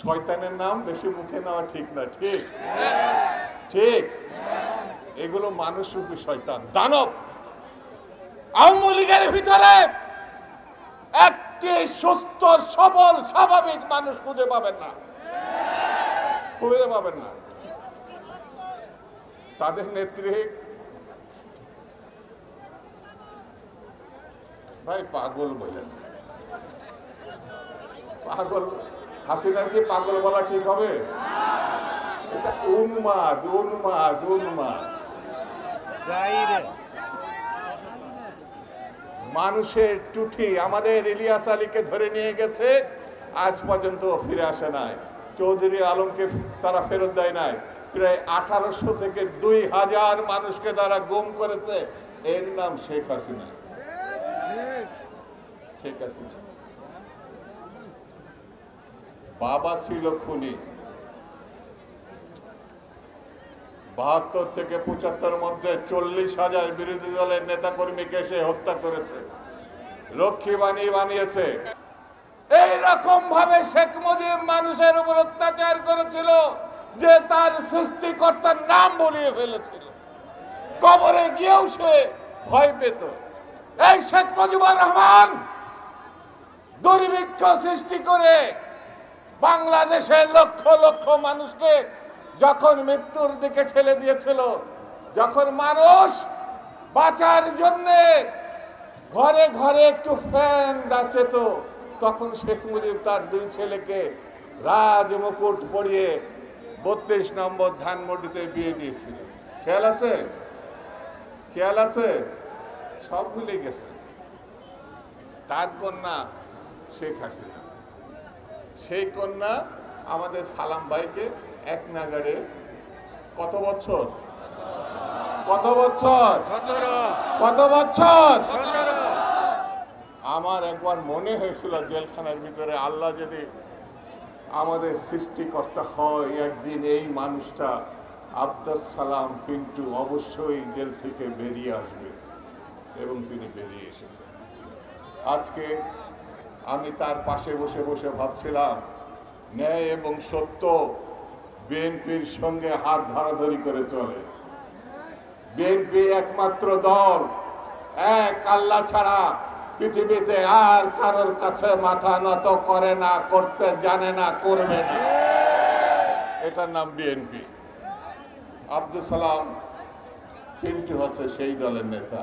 শয়তানের নাম বেশি মুখে নেওয়া ঠিক না, ঠিক ঠিক এগুলো মানুষরূপী শয়তান, দানব। আওয়ামী লীগের ভিতরে একটি সুস্থ সবল স্বাভাবিক মানুষ খুঁজে পাবেন না, খুঁজে পাবেন না। তাদের নেত্রী ভাই পাগল বললেন, পাগল। হাসিনার কি পাগল বলা ঠিক হবে? এটা উন্মাদ, উন্মাদ, উন্মাদ। মানুষের টুঠি আমাদের ইলিয়াস আলীকে ধরে নিয়ে গেছে, আজ পর্যন্ত ফিরে আসে নাই। চৌধুরী আলমকে তারা ফেরত দেয় নাই। প্রায় 1800 থেকে 2000 মানুষকে তারা গুম করেছে। এর নাম শেখ হাসিনা। শেখ হাসিনা বাবা ছিল খুনি। 72 থেকে 75 মধ্যে 40,000 বিরোধী দলের নেতা কর্মীকে সে হত্যা করেছে, রক্ষী বানিয়েছে। এইরকম ভাবে শেখ মুজিব মানুষের উপর অত্যাচার করেছিল যে তার সৃষ্টিকর্তার নাম বলিয়ে ফেলেছিল। কবরে গিয়েও সে ভয় পেত। এই শেখ মুজিবুর রহমান দুর্ভিক্ষ সৃষ্টি করে বাংলাদেশের লক্ষ লক্ষ মানুষকে যখন মৃত্যুর দিকে ঠেলে দিয়েছিল, যখন মানুষ বাঁচার জন্য ঘরে ঘরে একটু ফ্যান দাচেত, তখন শেখ মুজিব তার 2 ছেলেকে রাজমুকুট পরিয়ে 32 নম্বর ধানমন্ডিতে বিয়ে দিয়েছিল। খেয়াল আছে? খেয়াল আছে? সব ভুলে গেছে। তার কন্যা শেখ হাসিনা, সেই কন্যা আমাদের সালাম ভাইকে এক নাগাড়ে কত বছর, কত বছর, কত বছর। আমার একবার মনে হয়েছিল জেলখানার ভিতরে, আল্লাহ যদি আমাদের সৃষ্টিকর্তা হয়, একদিন এই মানুষটা আব্দুল সালাম পিন্টু অবশ্যই জেল থেকে বেরিয়ে আসবে, এবং তিনি বেরিয়ে এসেছেন। আজকে আমি তার পাশে বসে বসে ভাবছিলাম, ন্যায় এবং সত্য বিএনপির সঙ্গে হাত ধরাধরি করে চলে। বিএনপি একমাত্র দল, এক আল্লাহ ছাড়া পৃথিবীতে আর কারোর কাছে মাথা নত করে না, করতে জানে না, করবে না। এটার নাম বিএনপি। আব্দুল সালাম পিন্টু হচ্ছে সেই দলের নেতা।